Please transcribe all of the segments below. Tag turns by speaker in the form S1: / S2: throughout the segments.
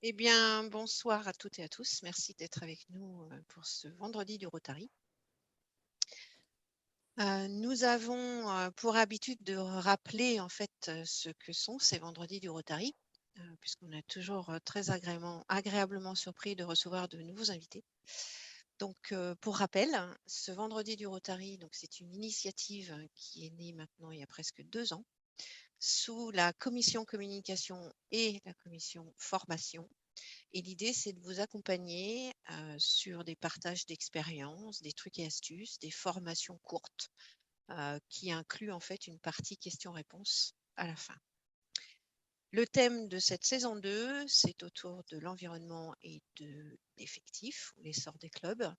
S1: Eh bien, bonsoir à toutes et à tous. Merci d'être avec nous pour ce vendredi du Rotary. Nous avons pour habitude de rappeler en fait ce que sont ces vendredis du Rotary, puisqu'on est toujours très agréablement surpris de recevoir de nouveaux invités. Donc, pour rappel, ce vendredi du Rotary, donc c'est une initiative qui est née maintenant il y a presque 2 ans, sous la commission communication et la commission formation. Et l'idée, c'est de vous accompagner sur des partages d'expériences, des trucs et astuces, des formations courtes qui incluent en fait une partie questions-réponses à la fin. Le thème de cette saison 2, c'est autour de l'environnement et de l'effectif, l'essor des clubs.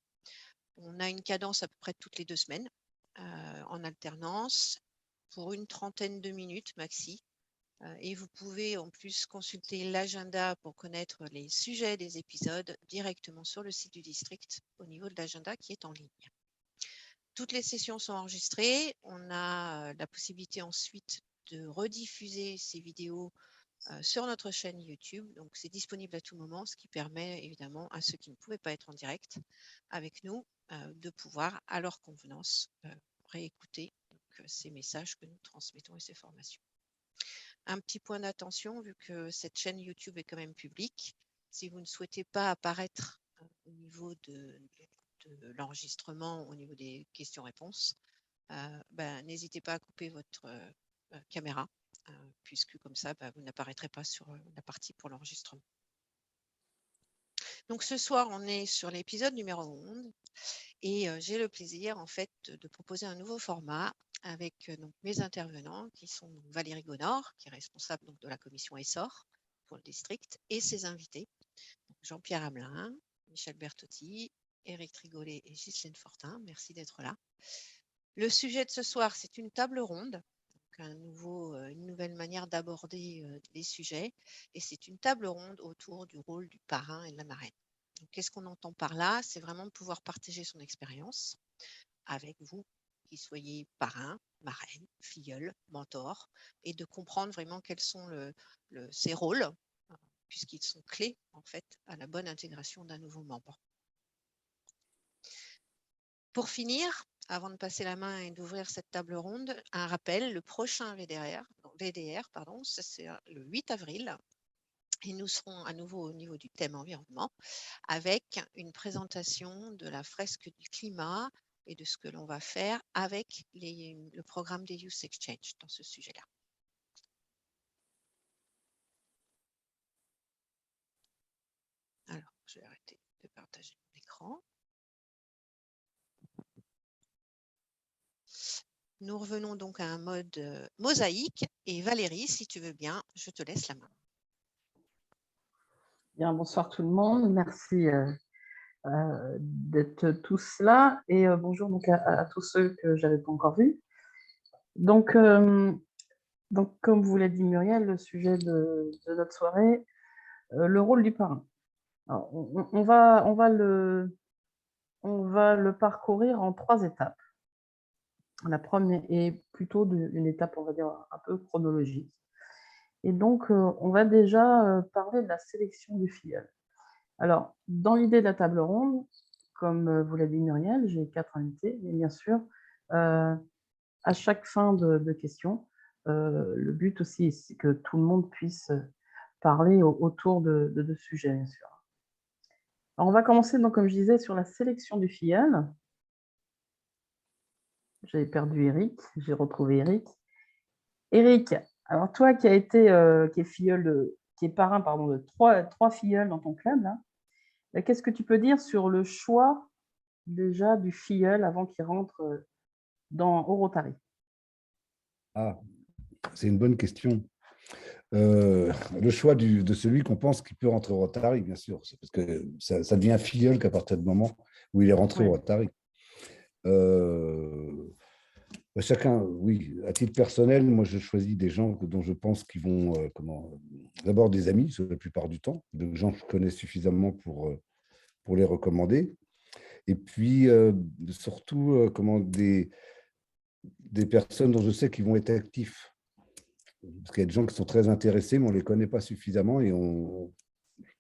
S1: On a une cadence à peu près toutes les 2 semaines en alternance pour une trentaine de minutes maxi. Et vous pouvez en plus consulter l'agenda pour connaître les sujets des épisodes directement sur le site du district au niveau de l'agenda qui est en ligne. Toutes les sessions sont enregistrées. On a la possibilité ensuite de rediffuser ces vidéos sur notre chaîne YouTube. Donc, c'est disponible à tout moment, ce qui permet évidemment à ceux qui ne pouvaient pas être en direct avec nous de pouvoir, à leur convenance, réécouter ces messages que nous transmettons et ces formations. Un petit point d'attention, vu que cette chaîne YouTube est quand même publique, si vous ne souhaitez pas apparaître au niveau de l'enregistrement, au niveau des questions-réponses, n'hésitez pas à couper votre caméra, puisque comme ça, vous n'apparaîtrez pas sur la partie pour l'enregistrement. Donc ce soir, on est sur l'épisode numéro 11 et j'ai le plaisir en fait de proposer un nouveau format avec donc mes intervenants qui sont Valérie Gonor, qui est responsable donc de la commission Essor pour le district, et ses invités, Jean-Pierre Hamelin, Michel Bertotti, Éric Trigolet et Ghislaine Fortin. Merci d'être là. Le sujet de ce soir, c'est une table ronde, donc une nouvelle manière d'aborder les sujets, et c'est une table ronde autour du rôle du parrain et de la marraine. Qu'est-ce qu'on entend par là? C'est vraiment de pouvoir partager son expérience avec vous, qui soyez parrain, marraine, filleul, mentor, et de comprendre vraiment quels sont ces rôles, puisqu'ils sont clés en fait à la bonne intégration d'un nouveau membre. Pour finir, avant de passer la main et d'ouvrir cette table ronde, un rappel, le prochain VDR, ça c'est le 8 avril, et nous serons à nouveau au niveau du thème environnement, avec une présentation de la fresque du climat et de ce que l'on va faire avec le programme des Youth Exchange dans ce sujet-là. Alors, je vais arrêter de partager mon écran. Nous revenons donc à un mode mosaïque. Et Valérie, si tu veux bien, je te laisse la main.
S2: Bien, bonsoir tout le monde. Merci d'être tous là. Et bonjour donc à tous ceux que je n'avais pas encore vus. Donc, comme vous l'a dit Muriel, le sujet de notre soirée, le rôle du parrain. Alors, on va le parcourir en 3 étapes. La première est plutôt une étape, on va dire, un peu chronologique. Et donc, on va déjà parler de la sélection du filleul. Alors, dans l'idée de la table ronde, comme vous l'a dit Muriel, j'ai 4 invités, mais bien sûr, à chaque fin de question, le but aussi, c'est que tout le monde puisse parler autour de 2 sujets, bien sûr. Alors, on va commencer, donc, comme je disais, sur la sélection du filleul. J'avais perdu Eric, j'ai retrouvé Eric. Eric, alors toi qui est parrain pardon, de 3 filleuls dans ton club, là, qu'est-ce que tu peux dire sur le choix déjà du filleul avant qu'il rentre au Rotary?
S3: Ah, c'est une bonne question. Le choix de celui qu'on pense qu'il peut rentrer au Rotary, bien sûr, c'est parce que ça devient filleul qu'à partir du moment où il est rentré au Rotary. Chacun, oui, à titre personnel, moi je choisis des gens dont je pense qu'ils vont, d'abord des amis, la plupart du temps, des gens que je connais suffisamment pour les recommander. Et puis, surtout, des personnes dont je sais qu'ils vont être actifs. Parce qu'il y a des gens qui sont très intéressés, mais on ne les connaît pas suffisamment et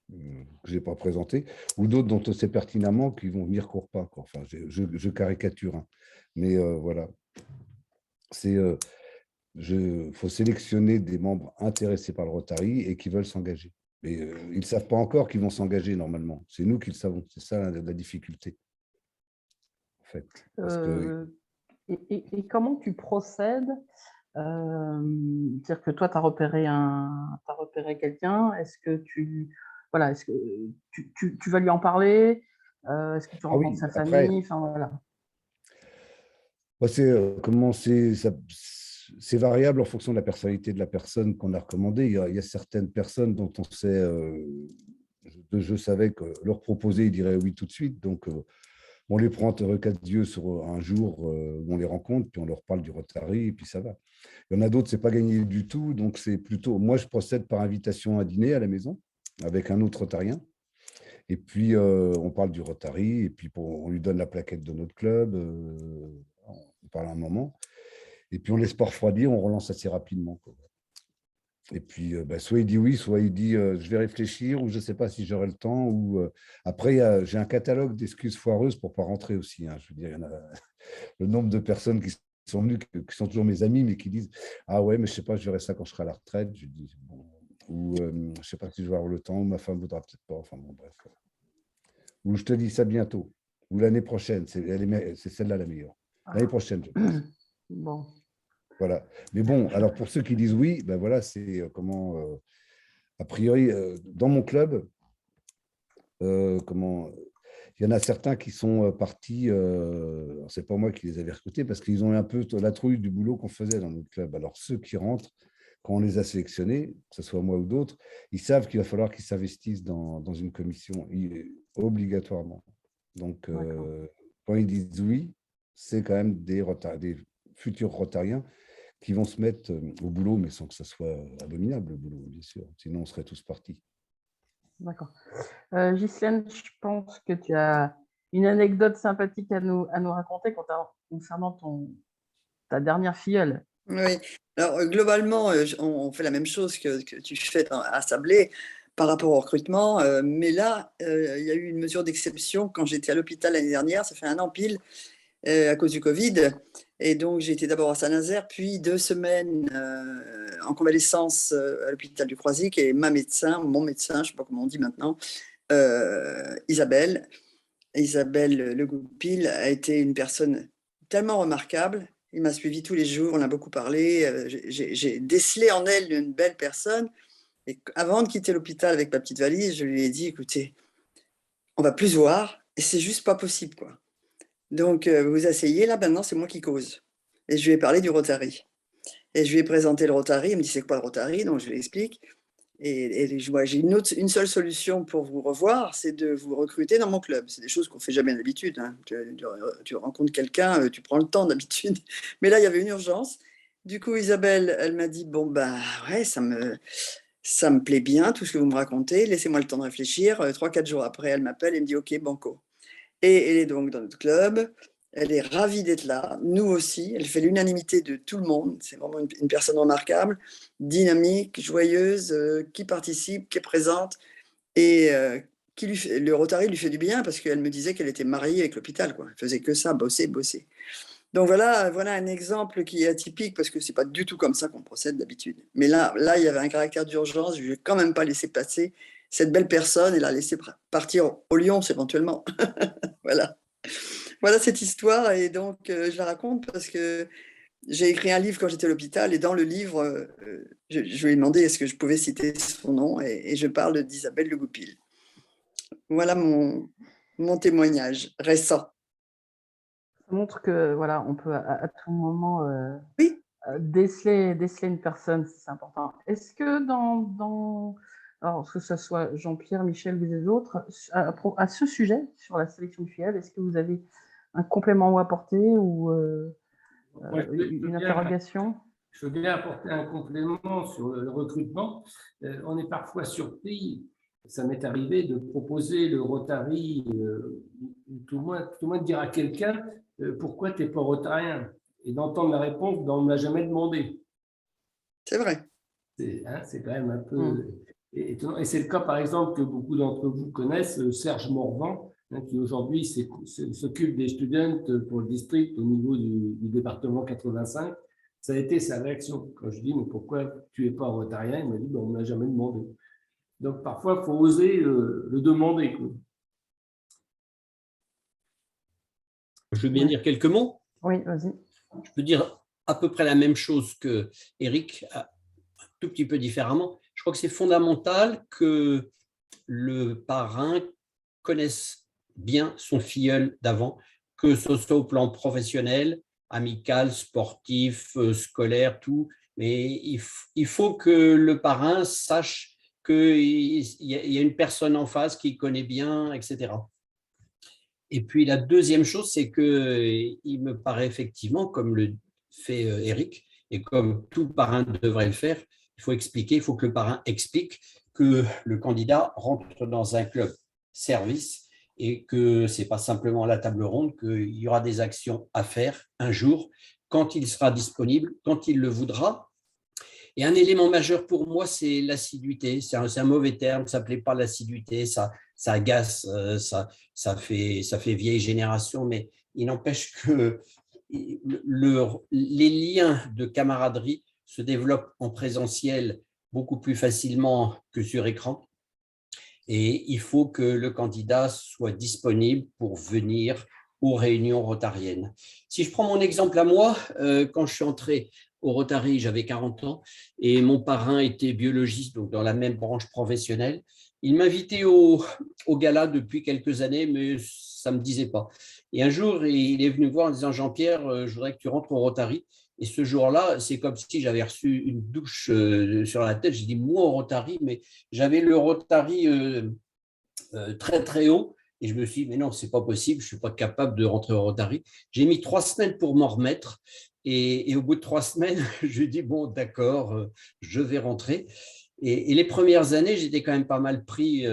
S3: que je n'ai pas présentées, ou d'autres dont on sait pertinemment qu'ils vont venir court pas, quoi. Enfin, je caricature, hein. Mais voilà, il faut sélectionner des membres intéressés par le Rotary et qui veulent s'engager. Mais ils ne savent pas encore qu'ils vont s'engager normalement. C'est nous qui le savons. C'est ça la difficulté, en fait. Parce que,
S2: Euh, et comment tu procèdes? C'est-à-dire que toi, tu as repéré quelqu'un. Est-ce que voilà, est-ce que tu vas lui en parler? Est-ce que tu
S3: ah
S2: rencontres
S3: oui,
S2: sa
S3: après,
S2: famille? Enfin, voilà.
S3: moi, c'est variable en fonction de la personnalité de la personne qu'on a recommandée. Il y a certaines personnes dont on sait, je savais que leur proposer, ils diraient oui tout de suite. Donc, on les prend entre quatre yeux sur un jour où on les rencontre, puis on leur parle du Rotary, et puis ça va. Il y en a d'autres, c'est pas gagné du tout. Donc, c'est plutôt. Moi, je procède par invitation à dîner à la maison avec un autre Rotarien. Et puis, on parle du Rotary, et puis on lui donne la plaquette de notre club. On parle un moment. Et puis, on laisse pas refroidir, on relance assez rapidement, quoi. Et puis, soit il dit oui, soit il dit je vais réfléchir, ou je ne sais pas si j'aurai le temps. Ou après, j'ai un catalogue d'excuses foireuses pour ne pas rentrer aussi, hein. Je veux dire, il y en a le nombre de personnes qui sont venues, qui sont toujours mes amis, mais qui disent ah ouais, mais je ne sais pas, je verrai ça quand je serai à la retraite. Je dis bon. Ou je ne sais pas si je vais avoir le temps, ou ma femme ne voudra peut-être pas. Enfin bon, bref. Ou je te dis ça bientôt. Ou l'année prochaine, c'est celle-là la meilleure. L'année prochaine, je pense.
S2: Bon.
S3: Voilà. Mais bon, alors pour ceux qui disent oui, ben voilà, c'est a priori, dans mon club, il y en a certains qui sont partis, c'est pas moi qui les avais recrutés, parce qu'ils ont eu un peu la trouille du boulot qu'on faisait dans notre club. Alors ceux qui rentrent, quand on les a sélectionnés, que ce soit moi ou d'autres, ils savent qu'il va falloir qu'ils s'investissent dans une commission, obligatoirement. Donc, quand ils disent oui, c'est quand même des futurs Rotariens qui vont se mettre au boulot, mais sans que ça soit abominable, le boulot, bien sûr. Sinon, on serait tous partis.
S2: D'accord. Ghislaine, je pense que tu as une anecdote sympathique à nous raconter concernant ta dernière filleule.
S4: Oui, alors globalement, on fait la même chose que tu fais à Sablé par rapport au recrutement, mais là, il y a eu une mesure d'exception quand j'étais à l'hôpital l'année dernière, ça fait 1 an pile, à cause du Covid. Et donc, j'ai été d'abord à Saint-Nazaire, puis 2 semaines en convalescence à l'hôpital du Croisic. Et mon médecin, je ne sais pas comment on dit maintenant, Isabelle Le Goupil, a été une personne tellement remarquable. Il m'a suivi tous les jours, on a beaucoup parlé. J'ai décelé en elle une belle personne. Et avant de quitter l'hôpital avec ma petite valise, je lui ai dit, écoutez, on va plus se voir, et c'est juste pas possible, quoi. Donc, vous vous asseyez, là, maintenant, c'est moi qui cause. Et je lui ai parlé du Rotary. Et je lui ai présenté le Rotary. Il me dit, c'est quoi le Rotary? Donc, je lui explique. Et j'ai une seule solution pour vous revoir, c'est de vous recruter dans mon club. C'est des choses qu'on ne fait jamais d'habitude, hein. Tu rencontres quelqu'un, tu prends le temps d'habitude. Mais là, il y avait une urgence. Du coup, Isabelle, elle m'a dit, bon, bah ouais, ça me plaît bien, tout ce que vous me racontez. Laissez-moi le temps de réfléchir. 3-4 jours après, elle m'appelle et me dit, OK, banco. Et elle est donc dans notre club. Elle est ravie d'être là, nous aussi. Elle fait l'unanimité de tout le monde. C'est vraiment une personne remarquable, dynamique, joyeuse, qui participe, qui est présente. Et le Rotary lui fait du bien parce qu'elle me disait qu'elle était mariée avec l'hôpital, quoi. Elle faisait que ça, bosser, bosser. Donc voilà un exemple qui est atypique parce que c'est pas du tout comme ça qu'on procède d'habitude. Mais là, il y avait un caractère d'urgence. Je ne vais quand même pas laisser passer cette belle personne et la laisser partir au Lyon éventuellement. Voilà cette histoire. Et donc, je la raconte parce que j'ai écrit un livre quand j'étais à l'hôpital. Et dans le livre, je lui ai demandé est-ce que je pouvais citer son nom. Et je parle d'Isabelle Le Goupil. Voilà mon témoignage récent.
S2: Ça montre que voilà, on peut à tout moment
S4: Oui.
S2: déceler une personne, c'est important. Est-ce que alors que ce soit Jean-Pierre, Michel ou les autres, à ce sujet, sur la sélection du filleul, est-ce que vous avez un complément à apporter ou une interrogation?
S5: Je veux bien apporter un complément sur le recrutement. On est parfois surpris, ça m'est arrivé de proposer le Rotary, tout au moins de dire à quelqu'un pourquoi tu n'es pas rotarien, et d'entendre la réponse on ne m'a jamais demandé.
S4: C'est vrai.
S5: C'est quand même un peu. Et c'est le cas, par exemple, que beaucoup d'entre vous connaissent, Serge Morvan, hein, qui aujourd'hui s'occupe des students pour le district au niveau du département 85. Ça a été sa réaction. Quand je dis, mais pourquoi tu n'es pas rotarien? Il m'a dit, ben, on ne l'a jamais demandé. Donc, parfois, il faut oser le demander, quoi.
S6: Je veux bien dire quelques mots.
S2: Oui, vas-y.
S6: Je peux dire à peu près la même chose que Eric, un tout petit peu différemment. Je crois que c'est fondamental que le parrain connaisse bien son filleul d'avant, que ce soit au plan professionnel, amical, sportif, scolaire, tout. Mais il faut que le parrain sache qu'il y a une personne en face qui connaît bien, etc. Et puis la deuxième chose, c'est qu'il me paraît effectivement, comme le fait Eric, et comme tout parrain devrait le faire, il faut expliquer, il faut que le parrain explique que le candidat rentre dans un club service et que ce n'est pas simplement la table ronde, qu'il y aura des actions à faire un jour, quand il sera disponible, quand il le voudra. Et un élément majeur pour moi, c'est l'assiduité. C'est un mauvais terme, ça ne plaît pas l'assiduité, ça agace, ça fait vieille génération, mais il n'empêche que les liens de camaraderie se développent en présentiel beaucoup plus facilement que sur écran. Et il faut que le candidat soit disponible pour venir aux réunions rotariennes. Si je prends mon exemple à moi, quand je suis entré au Rotary, j'avais 40 ans et mon parrain était biologiste, donc dans la même branche professionnelle. Il m'invitait au gala depuis quelques années, mais ça ne me disait pas. Et un jour, il est venu me voir en disant « Jean-Pierre, je voudrais que tu rentres au Rotary ». Et ce jour-là, c'est comme si j'avais reçu une douche sur la tête. J'ai dit « moi au Rotary », mais j'avais le Rotary très très haut. Et je me suis dit, mais non, ce n'est pas possible, je ne suis pas capable de rentrer au Rotary. J'ai mis 3 semaines pour m'en remettre. Et au bout de 3 semaines, je dis, bon, d'accord, je vais rentrer. Et les premières années, j'étais quand même pas mal pris,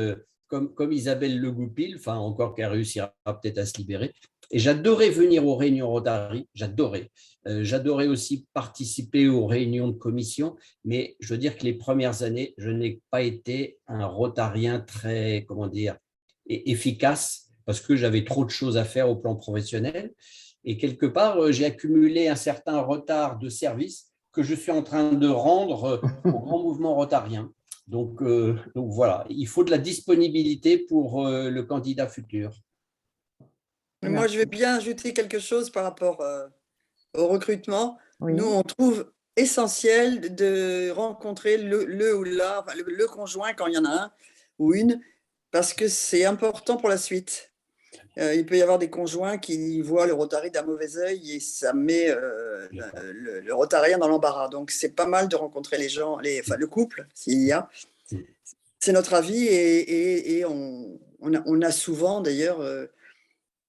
S6: comme Isabelle Le Goupil, enfin, encore qu'elle réussira peut-être à se libérer. Et j'adorais venir aux réunions Rotary, j'adorais. J'adorais aussi participer aux réunions de commission, mais je veux dire que les premières années, je n'ai pas été un rotarien très, comment dire, efficace parce que j'avais trop de choses à faire au plan professionnel. Et quelque part, j'ai accumulé un certain retard de service que je suis en train de rendre au grand mouvement rotarien. Donc voilà, il faut de la disponibilité pour le candidat futur.
S4: Moi, je vais bien ajouter quelque chose par rapport au recrutement.
S2: Oui.
S4: Nous, on trouve essentiel de rencontrer le ou la, enfin, le conjoint quand il y en a un ou une, parce que c'est important pour la suite. Il peut y avoir des conjoints qui voient le Rotary d'un mauvais œil et ça met le Rotarien dans l'embarras. Donc, c'est pas mal de rencontrer les gens, enfin, le couple, s'il y a. C'est notre avis et on a souvent, d'ailleurs,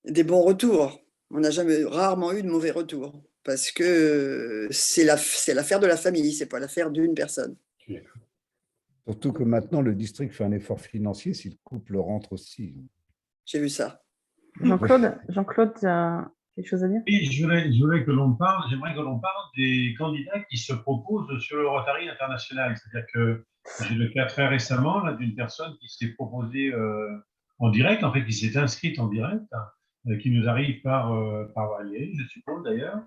S4: des bons retours. On n'a rarement eu de mauvais retours parce que c'est l'affaire de la famille, c'est pas l'affaire d'une personne.
S3: Surtout que maintenant, le district fait un effort financier si le couple rentre aussi.
S4: J'ai vu ça.
S2: Jean-Claude, tu as quelque chose à dire?
S7: Oui, j'aimerais que l'on parle des candidats qui se proposent sur le Rotary international. C'est-à-dire que j'ai le cas très récemment d'une personne qui s'est proposée en direct, en fait, qui s'est inscrite en direct, qui nous arrive par Valérie, je suppose d'ailleurs.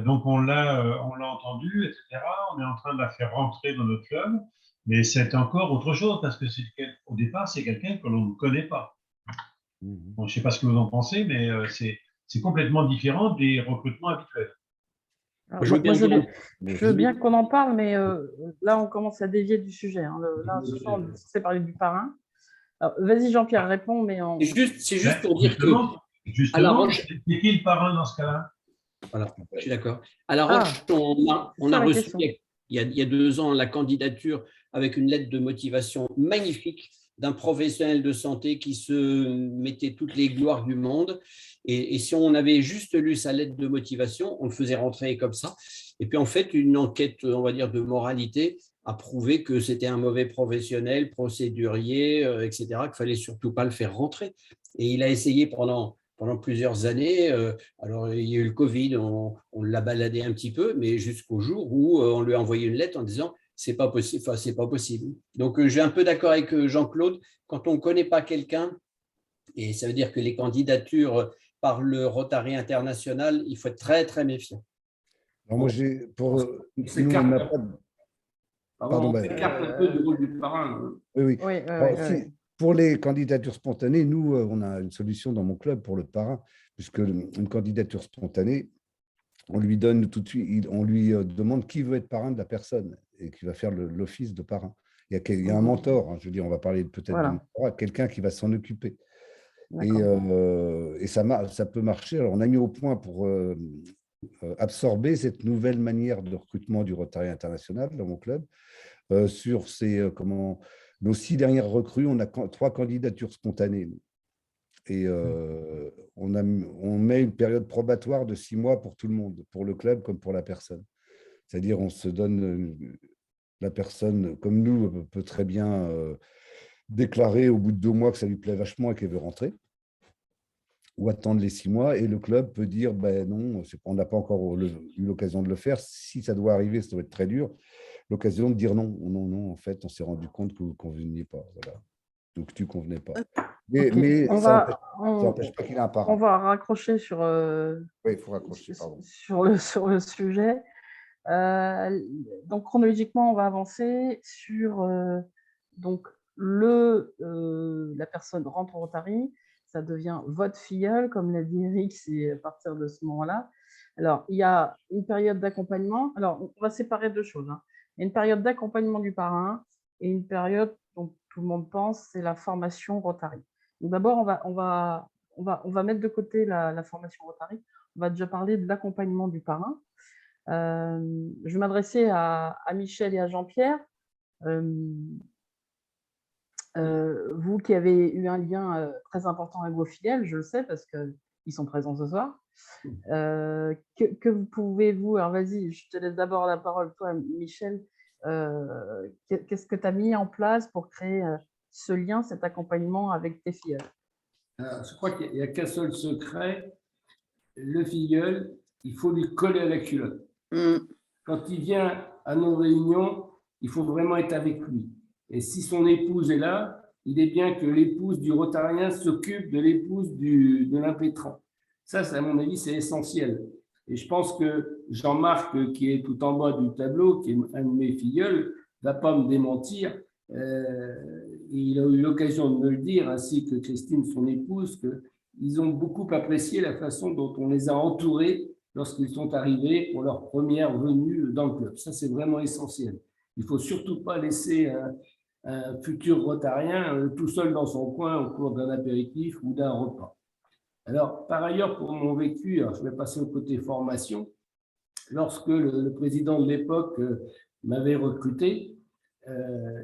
S7: Donc on l'a entendu, etc. On est en train de la faire rentrer dans notre club, mais c'est encore autre chose parce que au départ, c'est quelqu'un que l'on ne connaît pas. Bon, je ne sais pas ce que vous en pensez, mais c'est complètement différent des recrutements habituels.
S2: Alors, je veux bien qu'on en parle, mais là, on commence à dévier du sujet. Hein. Là, ce soir, on est censé parler du parrain. Vas-y, Jean-Pierre, réponds. Mais
S6: C'est juste pour dire que…
S7: Justement, c'est qui le parrain dans ce cas-là?
S6: Voilà, je suis d'accord. À La Roche, on a reçu il y a 2 ans la candidature avec une lettre de motivation magnifique d'un professionnel de santé qui se mettait toutes les gloires du monde. Et si on avait juste lu sa lettre de motivation, on le faisait rentrer comme ça. Et puis en fait, une enquête, on va dire, de moralité a prouvé que c'était un mauvais professionnel, procédurier, etc., qu'il ne fallait surtout pas le faire rentrer. Et il a essayé pendant plusieurs années. Alors, il y a eu le Covid, on l'a baladé un petit peu, mais jusqu'au jour où on lui a envoyé une lettre en disant c'est pas possible. Enfin, c'est pas possible. Donc, je suis un peu d'accord avec Jean-Claude. Quand on ne connaît pas quelqu'un, et ça veut dire que les candidatures par le Rotary International, il faut être très, très méfiant.
S3: Alors moi, nous, on n'a pas de... Pardon,
S5: On s'écarte un peu du rôle du parrain.
S3: Oui, oui.
S2: Oui,
S3: Alors, pour les candidatures spontanées, nous, on a une solution dans mon club pour le parrain, puisque une candidature spontanée, on lui donne tout de suite, on lui demande qui veut être parrain de la personne et qui va faire l'office de parrain. Il y a un mentor, hein, je veux dire, on va parler peut-être de mentorat, quelqu'un qui va s'en occuper. Et ça peut marcher. Alors, on a mis au point pour absorber cette nouvelle manière de recrutement du Rotary International dans mon club. Sur nos 6 dernières recrues, on a 3 candidatures spontanées. Et on met une période probatoire de 6 mois pour tout le monde, pour le club comme pour la personne. C'est-à-dire, on se donne, la personne, comme nous, peut très bien déclarer au bout de 2 mois que ça lui plaît vachement et qu'elle veut rentrer, ou attendre les 6 mois, et le club peut dire, ben non, on n'a pas encore eu l'occasion de le faire. Si ça doit arriver, ça doit être très dur. L'occasion de dire non, non, en fait, on s'est rendu compte que vous ne conveniez pas. Voilà. Donc, tu ne convenais pas. Mais ça n'empêche pas qu'il ait un parrain.
S2: On va raccrocher sur,
S3: oui, il faut raccrocher, pardon.
S2: sur le sujet. Donc, chronologiquement, on va avancer sur donc, la personne rentre au Rotary, ça devient votre filleul, comme l'a dit Eric, c'est à partir de ce moment-là. Alors, il y a une période d'accompagnement. Alors, on va séparer 2 choses. Hein. Il y a une période d'accompagnement du parrain et une période dont tout le monde pense, c'est la formation Rotary. Donc, d'abord, on va mettre de côté la formation Rotary. On va déjà parler de l'accompagnement du parrain. Je vais m'adresser à Michel et à Jean-Pierre. Vous qui avez eu un lien très important avec vos fidèles, je le sais parce qu'ils sont présents ce soir. Que pouvez-vous, alors vas-y, je te laisse d'abord la parole, toi, Michel. Qu'est-ce que tu as mis en place pour créer ce lien, cet accompagnement avec tes filleuls?
S5: Je crois qu'il n'y a qu'un seul secret. Le filleul, il faut lui coller à la culotte. Quand il vient à nos réunions, il faut vraiment être avec lui. Et si son épouse est là, il est bien que l'épouse du Rotarien s'occupe de l'épouse de l'impétrant. Ça, à mon avis, c'est essentiel. Et je pense que Jean-Marc, qui est tout en bas du tableau, qui est un de mes filleuls, ne va pas me démentir. Il a eu l'occasion de me le dire, ainsi que Christine, son épouse, qu'ils ont beaucoup apprécié la façon dont on les a entourés lorsqu'ils sont arrivés pour leur première venue dans le club. Ça, c'est vraiment essentiel. Il ne faut surtout pas laisser un futur rotarien tout seul dans son coin au cours d'un apéritif ou d'un repas. Alors, par ailleurs, pour mon vécu, je vais passer au côté formation. Lorsque le président de l'époque m'avait recruté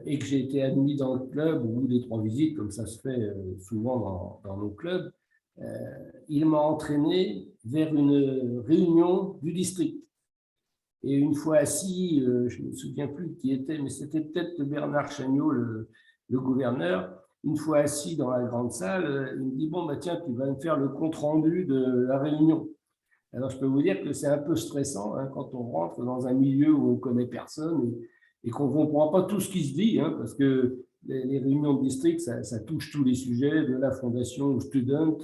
S5: et que j'ai été admis dans le club au bout des 3 visites, comme ça se fait souvent dans nos clubs, il m'a entraîné vers une réunion du district. Et une fois assis, je ne me souviens plus qui était, mais c'était peut-être Bernard Chagnot, le gouverneur. Une fois assis dans la grande salle, il me dit, bon, bah, tiens, tu vas me faire le compte-rendu de la réunion. Alors, je peux vous dire que c'est un peu stressant hein, quand on rentre dans un milieu où on ne connaît personne et qu'on ne comprend pas tout ce qui se dit, hein, parce que les réunions de district, ça touche tous les sujets, de la fondation au student.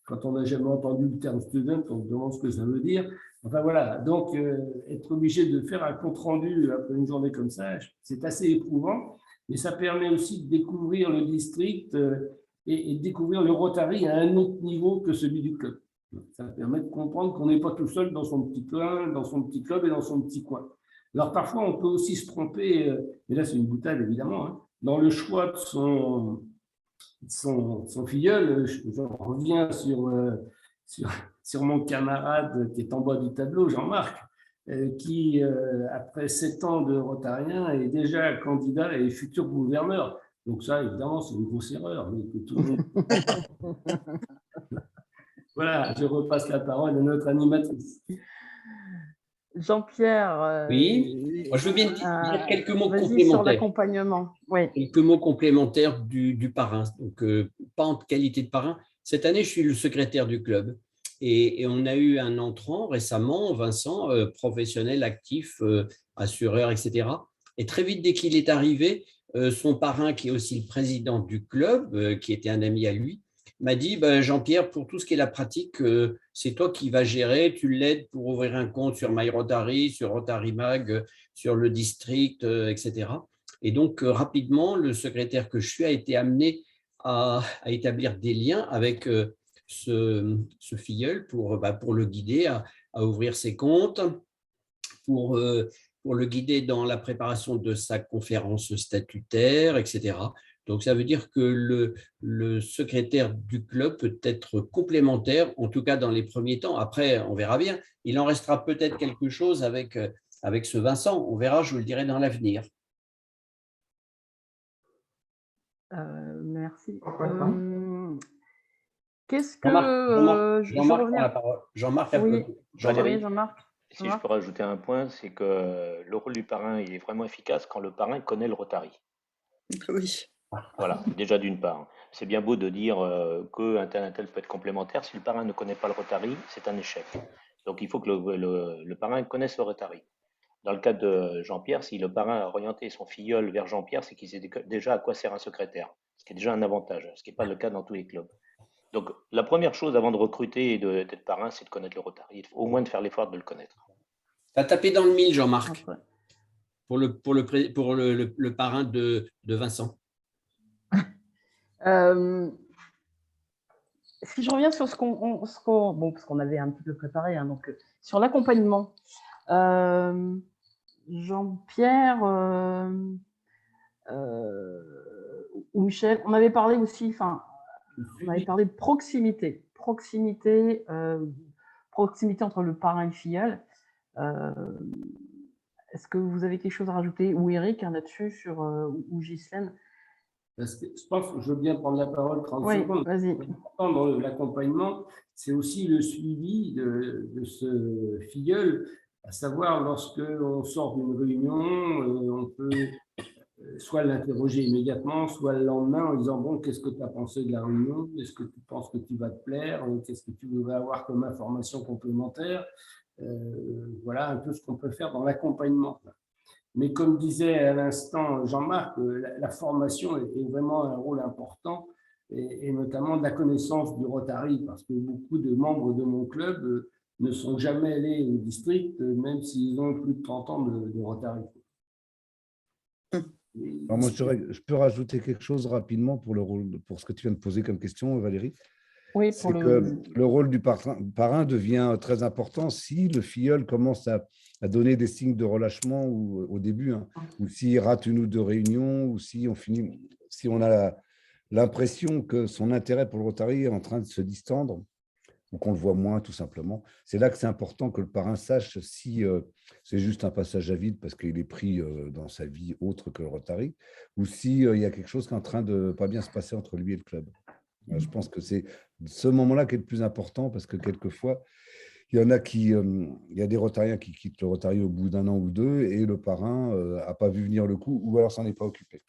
S5: Quand on n'a jamais entendu le terme student, on se demande ce que ça veut dire. Enfin voilà, donc être obligé de faire un compte-rendu après une journée comme ça, c'est assez éprouvant, mais ça permet aussi de découvrir le district et de découvrir le Rotary à un autre niveau que celui du club. Ça permet de comprendre qu'on n'est pas tout seul dans son petit coin, dans son petit club et dans son petit coin. Alors parfois, on peut aussi se tromper, et là c'est une boutade évidemment, hein, dans le choix de son filleul. Je reviens sur mon camarade qui est en bas du tableau, Jean-Marc, qui, après 7 ans de rotarien, est déjà candidat et futur gouverneur. Donc ça, évidemment, c'est une grosse erreur. Mais que tout le monde... Voilà, je repasse la parole à notre animatrice.
S2: Jean-Pierre.
S6: Oui, je veux bien dire quelques mots complémentaires.
S2: Sur l'accompagnement. Oui.
S6: Quelques mots complémentaires du parrain. Donc, pas en qualité de parrain. Cette année, je suis le secrétaire du club. Et on a eu un entrant récemment, Vincent, professionnel, actif, assureur, etc. Et très vite, dès qu'il est arrivé, son parrain, qui est aussi le président du club, qui était un ami à lui, m'a dit Jean-Pierre, pour tout ce qui est la pratique, c'est toi qui vas gérer, tu l'aides pour ouvrir un compte sur MyRotary, sur Rotary Mag, sur le district, etc. Et donc, rapidement, le secrétaire que je suis a été amené à établir des liens avec ce filleul pour le guider à ouvrir ses comptes, pour le guider dans la préparation de sa conférence statutaire, etc. Donc, ça veut dire que le secrétaire du club peut être complémentaire, en tout cas dans les premiers temps. Après, on verra bien. Il en restera peut-être quelque chose avec ce Vincent. On verra, je vous le dirai dans l'avenir.
S2: Merci. Qu'est-ce
S6: Jean-Marc,
S2: je
S6: Jean-Marc
S2: reviens.
S6: prend la parole. Jean-Marc,
S2: Oui,
S8: Valérie,
S2: Jean-Marc.
S8: si je peux rajouter un point, c'est que le rôle du parrain il est vraiment efficace quand le parrain connaît le Rotary.
S4: Oui.
S8: Voilà, déjà d'une part. C'est bien beau de dire qu'un tel peut être complémentaire. Si le parrain ne connaît pas le Rotary, c'est un échec. Donc il faut que le parrain connaisse le Rotary. Dans le cas de Jean-Pierre, si le parrain a orienté son filleul vers Jean-Pierre, c'est qu'il sait déjà à quoi sert un secrétaire, ce qui est déjà un avantage, ce qui n'est pas le cas dans tous les clubs. Donc la première chose avant de recruter et d'être parrain, c'est de connaître le Rotary. Il faut au moins de faire l'effort de le connaître.
S6: Tu as tapé dans le mille, Jean-Marc, pour le parrain de Vincent.
S2: Si je reviens sur ce qu'on bon, parce qu'on avait un petit peu préparé, hein, donc sur l'accompagnement, Jean-Pierre ou Michel, on avait parlé aussi, on avait parlé de proximité entre le parrain et le filleul. Est-ce que vous avez quelque chose à rajouter, ou Eric, là-dessus, ou Ghislaine?
S5: Je pense que je veux bien prendre la parole 30 secondes.
S2: Vas-y.
S5: Dans l'accompagnement, c'est aussi le suivi de ce filleul, à savoir lorsque on sort d'une réunion, on peut soit l'interroger immédiatement, soit le lendemain en disant bon, qu'est-ce que tu as pensé de la réunion? Est-ce que tu penses que tu vas te plaire? Qu'est-ce que tu voudrais avoir comme information complémentaire? Voilà un peu ce qu'on peut faire dans l'accompagnement. Mais comme disait à l'instant Jean-Marc, la formation est vraiment un rôle important, et notamment de la connaissance du Rotary, parce que beaucoup de membres de mon club ne sont jamais allés au district, même s'ils ont plus de 30 ans de Rotary.
S3: Alors moi, je peux rajouter quelque chose rapidement pour ce que tu viens de poser comme question, Valérie.
S2: Oui,
S3: c'est que le rôle du parrain devient très important si le filleul commence à donner des signes de relâchement au début, hein, ou s'il rate une ou deux réunions, ou si on a l'impression que son intérêt pour le Rotary est en train de se distendre, ou qu'on le voit moins tout simplement. C'est là que c'est important que le parrain sache si c'est juste un passage à vide parce qu'il est pris dans sa vie autre que le Rotary, ou s'il y a quelque chose qui est en train de pas bien se passer entre lui et le club. Je pense que c'est ce moment-là qui est le plus important, parce que quelquefois, il y a des Rotariens qui quittent le Rotary au bout d'un an ou deux, et le parrain n'a pas vu venir le coup, ou alors s'en est pas occupé.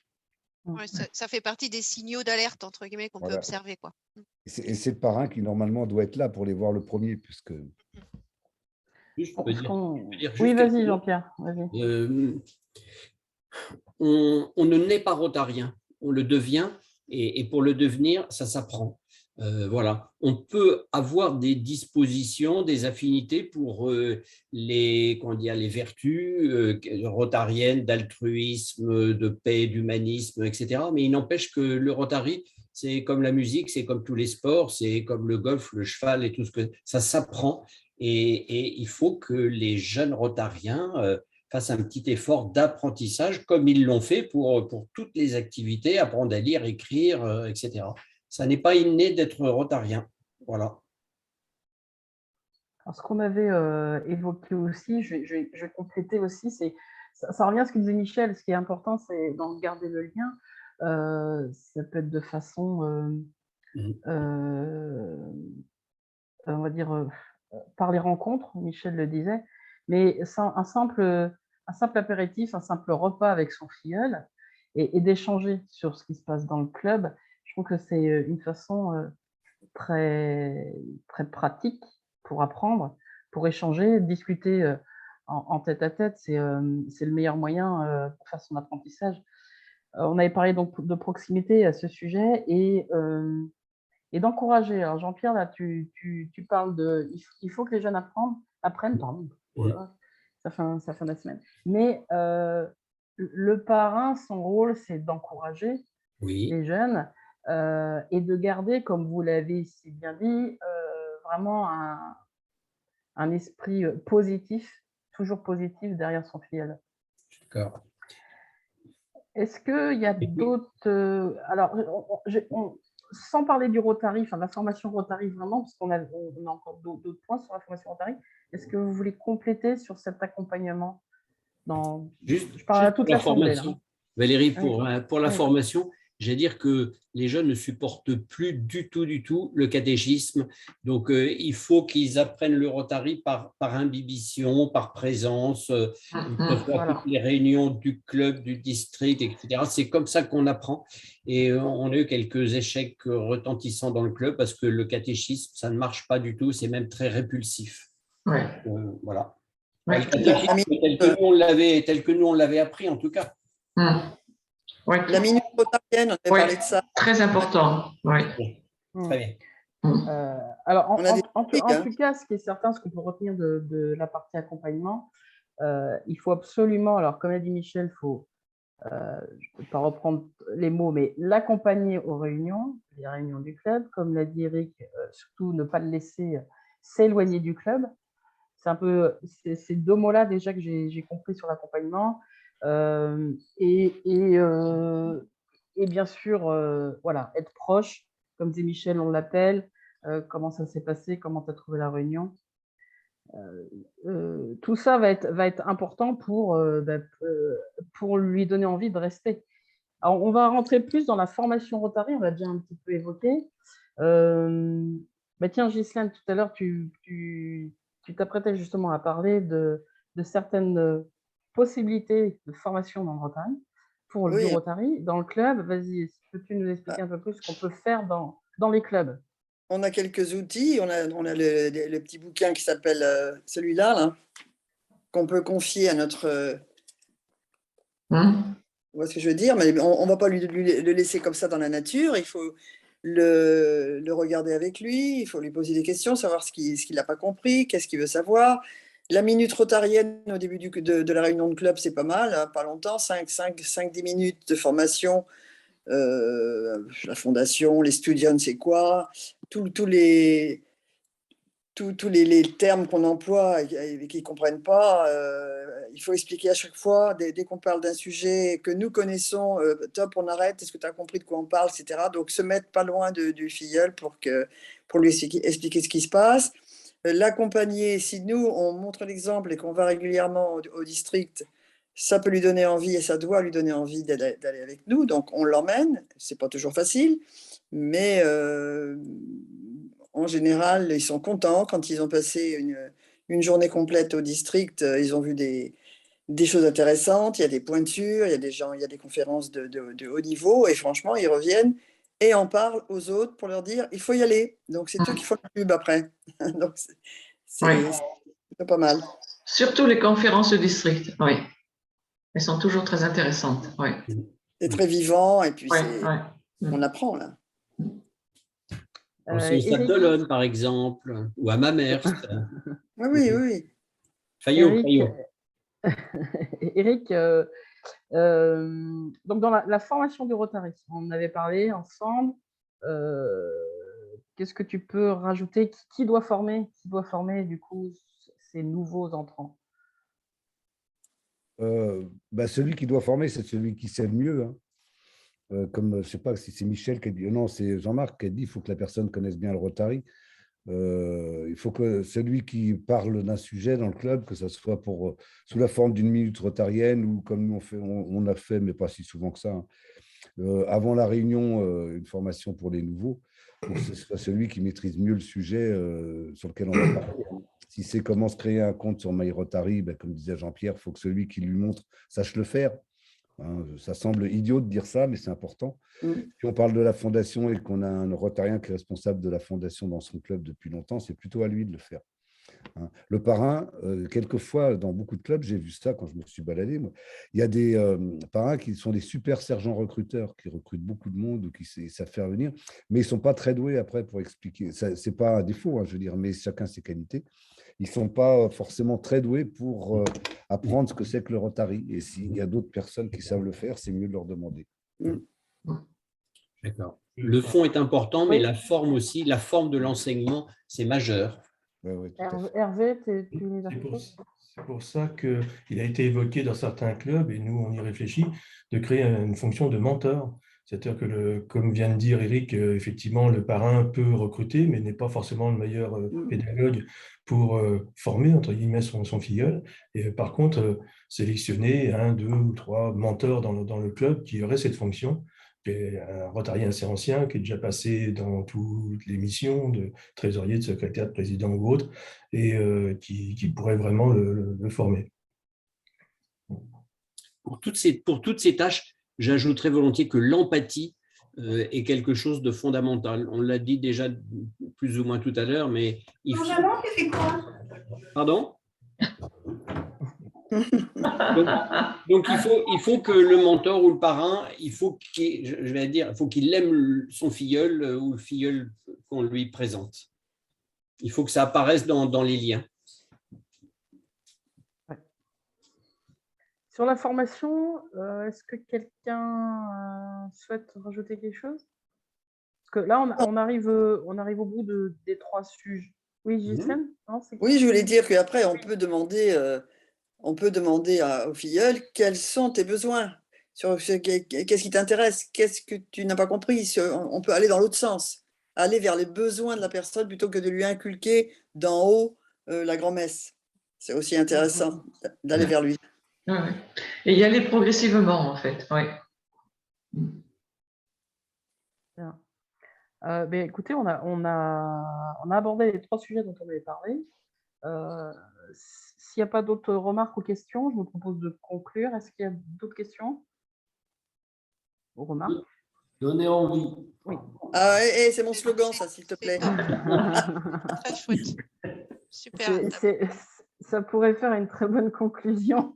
S1: Ouais, ça fait partie des signaux d'alerte, entre guillemets, qu'on peut observer, quoi.
S3: Et c'est le parrain qui, normalement, doit être là pour les voir le premier, puisque…
S2: Oui, vas-y, Jean-Pierre.
S6: On ne naît pas rotarien, on le devient, et pour le devenir, ça s'apprend. Voilà. On peut avoir des dispositions, des affinités pour les vertus rotariennes, d'altruisme, de paix, d'humanisme, etc. Mais il n'empêche que le Rotary, c'est comme la musique, c'est comme tous les sports, c'est comme le golf, le cheval et tout ce que ça s'apprend. Et il faut que les jeunes rotariens fassent un petit effort d'apprentissage, comme ils l'ont fait pour toutes les activités, apprendre à lire, écrire, etc. Ça n'est pas inné d'être rotarien. Voilà.
S2: Alors, ce qu'on avait évoqué aussi, je vais compléter aussi, ça revient à ce que disait Michel. Ce qui est important, c'est d'en garder le lien. Ça peut être de façon, on va dire, par les rencontres, Michel le disait, mais un simple apéritif, un simple repas avec son filleul, et d'échanger sur ce qui se passe dans le club. Je trouve que c'est une façon très, très pratique pour apprendre, pour échanger, discuter en tête-à-tête, c'est le meilleur moyen pour faire son apprentissage. On avait parlé donc de proximité à ce sujet et d'encourager. Alors Jean-Pierre, là, tu parles il faut que les jeunes apprennent, pardon. Voilà, ça fait la semaine. Mais le parrain, son rôle, c'est d'encourager les jeunes et de garder, comme vous l'avez si bien dit, vraiment un esprit positif, toujours positif derrière son filleul.
S6: D'accord.
S2: Est-ce qu'il y a d'autres… alors, sans parler du Rotary, enfin de la formation Rotary vraiment, parce qu'on a encore d'autres points sur la formation Rotary, est-ce que vous voulez compléter sur cet accompagnement je parle à toute l'assemblée.
S6: Valérie, pour la formation, j'allais dire que les jeunes ne supportent plus du tout le catéchisme. Donc, il faut qu'ils apprennent le Rotary par imbibition, par présence, toutes les réunions du club, du district, etc. C'est comme ça qu'on apprend. Et on a eu quelques échecs retentissants dans le club parce que le catéchisme, ça ne marche pas du tout. C'est même très répulsif.
S9: Ouais.
S6: Voilà.
S9: Ouais,
S6: le catéchisme tel que nous, on l'avait appris, en tout cas.
S9: Ouais.
S4: La minute rotarienne, on avait parlé de ça.
S9: Très important. Oui.
S6: Très bien.
S2: Alors, en tout cas, ce qui est certain, ce qu'on peut retenir de la partie accompagnement, il faut absolument, alors comme a dit Michel, il faut, je ne peux pas reprendre les mots, mais l'accompagner aux réunions, les réunions du club, comme l'a dit Eric, surtout ne pas le laisser s'éloigner du club. C'est un peu ces deux mots-là déjà que j'ai compris sur l'accompagnement. Et bien sûr, voilà, être proche, comme dit Michel, on l'appelle, comment ça s'est passé, comment tu as trouvé la réunion. Tout ça va être important pour lui donner envie de rester. Alors, on va rentrer plus dans la formation Rotary, on l'a déjà un petit peu évoqué. Tiens, Ghislaine, tout à l'heure, tu t'apprêtais justement à parler de certaines possibilités de formation dans le Rotary, pour le Rotary, dans le club. Vas-y, peux-tu nous expliquer un peu plus ce qu'on peut faire dans les clubs?
S4: On a quelques outils. On a le petit bouquin qui s'appelle celui-là, là, qu'on peut confier à notre… Vous voyez ce que je veux dire? Mais on ne va pas le laisser comme ça dans la nature. Il faut le regarder avec lui, il faut lui poser des questions, savoir ce qu'il n'a pas compris, qu'est-ce qu'il veut savoir. La minute rotarienne au début de la réunion de club, c'est pas mal, hein, pas longtemps, 5-10 minutes de formation. La fondation, les studios, c'est quoi, tous les termes qu'on emploie et qu'ils ne comprennent pas, il faut expliquer à chaque fois, dès qu'on parle d'un sujet que nous connaissons, top, on arrête, est-ce que tu as compris de quoi on parle, etc. Donc, se mettre pas loin du filleul pour lui expliquer ce qui se passe. L'accompagner, si nous, on montre l'exemple et qu'on va régulièrement au district, ça peut lui donner envie et ça doit lui donner envie d'aller avec nous. Donc, on l'emmène. Ce n'est pas toujours facile, mais en général, ils sont contents quand ils ont passé une journée complète au district. Ils ont vu des choses intéressantes, il y a des pointures, il y a des gens, il y a des conférences de haut niveau et franchement, ils reviennent et en parlent aux autres pour leur dire il faut y aller. Donc, c'est eux qui font la pub après. Donc, c'est pas mal.
S9: Surtout les conférences de district, oui. Elles sont toujours très intéressantes. Oui.
S4: C'est très vivant et puis on apprend là.
S6: Au Stade d'Olonne, par exemple, ou à Mamers.
S4: Oui.
S6: Fayot.
S2: Eric, donc dans la formation du Rotary, on avait parlé ensemble. Qu'est-ce que tu peux rajouter? Qui doit former du coup ces nouveaux entrants?
S3: Celui qui doit former, c'est celui qui sait le mieux. Hein. Comme je ne sais pas si c'est Michel qui a dit, non, c'est Jean-Marc qui a dit, il faut que la personne connaisse bien le Rotary. Il faut que celui qui parle d'un sujet dans le club, que ce soit sous la forme d'une minute rotarienne ou comme nous on a fait, mais pas si souvent que ça, hein. Avant la réunion, une formation pour les nouveaux, pour que ce soit celui qui maîtrise mieux le sujet sur lequel on va parler. Si c'est comment se créer un compte sur My Rotary, comme disait Jean-Pierre, il faut que celui qui lui montre sache le faire. Hein, ça semble idiot de dire ça, mais c'est important. Si on parle de la fondation et qu'on a un Rotarien qui est responsable de la fondation dans son club depuis longtemps, c'est plutôt à lui de le faire. Hein. Le parrain, quelquefois, dans beaucoup de clubs, j'ai vu ça quand je me suis baladé, moi, il y a des parrains qui sont des super sergents recruteurs, qui recrutent beaucoup de monde ou qui savent faire venir, mais ils ne sont pas très doués après pour expliquer. Ce n'est pas un défaut, hein, je veux dire, mais chacun ses qualités. Ils ne sont pas forcément très doués pour apprendre ce que c'est que le Rotary. Et s'il y a d'autres personnes qui savent le faire, c'est mieux de leur demander.
S6: D'accord. Le fond est important, mais
S2: Oui.
S6: la forme aussi, la forme de l'enseignement, c'est majeur.
S3: Ouais, ouais, tout à fait.
S2: Hervé, tu voulais dire quelque chose ?
S10: C'est pour ça qu'il a été évoqué dans certains clubs, et nous, on y réfléchit, de créer une fonction de mentor. C'est-à-dire que, comme vient de dire Eric, effectivement, le parrain peut recruter, mais n'est pas forcément le meilleur pédagogue pour former, entre guillemets, son filleul. Et par contre, sélectionner 1, 2 ou 3 mentors dans le club qui auraient cette fonction, qui est un Rotarien assez ancien, qui est déjà passé dans toutes les missions de trésorier, de secrétaire, de président ou autre, et qui pourrait vraiment le former.
S6: Pour toutes ces tâches, j'ajouterais volontiers que l'empathie est quelque chose de fondamental. On l'a dit déjà plus ou moins tout à l'heure, mais il faut…
S11: Benjamin, tu fais quoi?
S6: Pardon? Donc il faut que le mentor ou le parrain, il faut qu'il aime son filleul ou le filleul qu'on lui présente. Il faut que ça apparaisse dans les liens.
S2: Sur la formation, est-ce que quelqu'un souhaite rajouter quelque chose? Parce que là, on arrive au bout des 3 sujets. Oui, Gisèle?
S4: Oui, je voulais dire qu'après, on peut demander au filleul quels sont tes besoins, qu'est-ce qui t'intéresse, qu'est-ce que tu n'as pas compris. On peut aller dans l'autre sens, aller vers les besoins de la personne plutôt que de lui inculquer d'en haut la grand-messe. C'est aussi intéressant d'aller vers lui.
S9: Ouais. Et y aller progressivement, en fait. Oui.
S2: Mais écoutez, on a abordé les 3 sujets dont on avait parlé. S'il n'y a pas d'autres remarques ou questions, je vous propose de conclure. Est-ce qu'il y a d'autres questions ou remarques?
S5: Donner envie.
S2: Oui.
S4: Ah, c'est mon slogan, ça, s'il te plaît.
S1: Très chouette. Super.
S2: Ça pourrait faire une très bonne conclusion.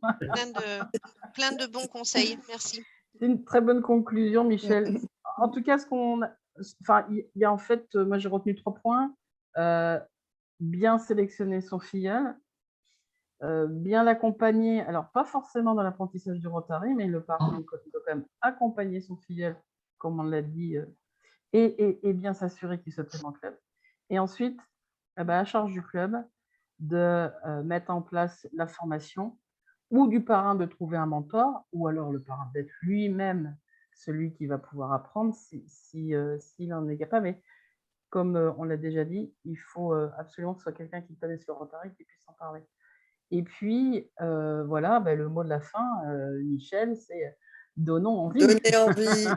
S1: Plein de bons conseils. Merci.
S2: C'est une très bonne conclusion, Michel. En tout cas, il y a en fait, moi j'ai retenu 3 points. Bien sélectionner son filleul, bien l'accompagner, alors pas forcément dans l'apprentissage du Rotary, mais le parent doit quand même accompagner son filleul, comme on l'a dit, et bien s'assurer qu'il se plaît en club. Et ensuite, à charge du club de mettre en place la formation, ou du parrain de trouver un mentor, ou alors le parrain d'être lui-même celui qui va pouvoir apprendre s'il en est capable. Mais comme on l'a déjà dit, il faut absolument que ce soit quelqu'un qui connaisse le Rotary, qui puisse en parler. Et puis, voilà, le mot de la fin, Michel, c'est donnons envie.
S4: Donner envie.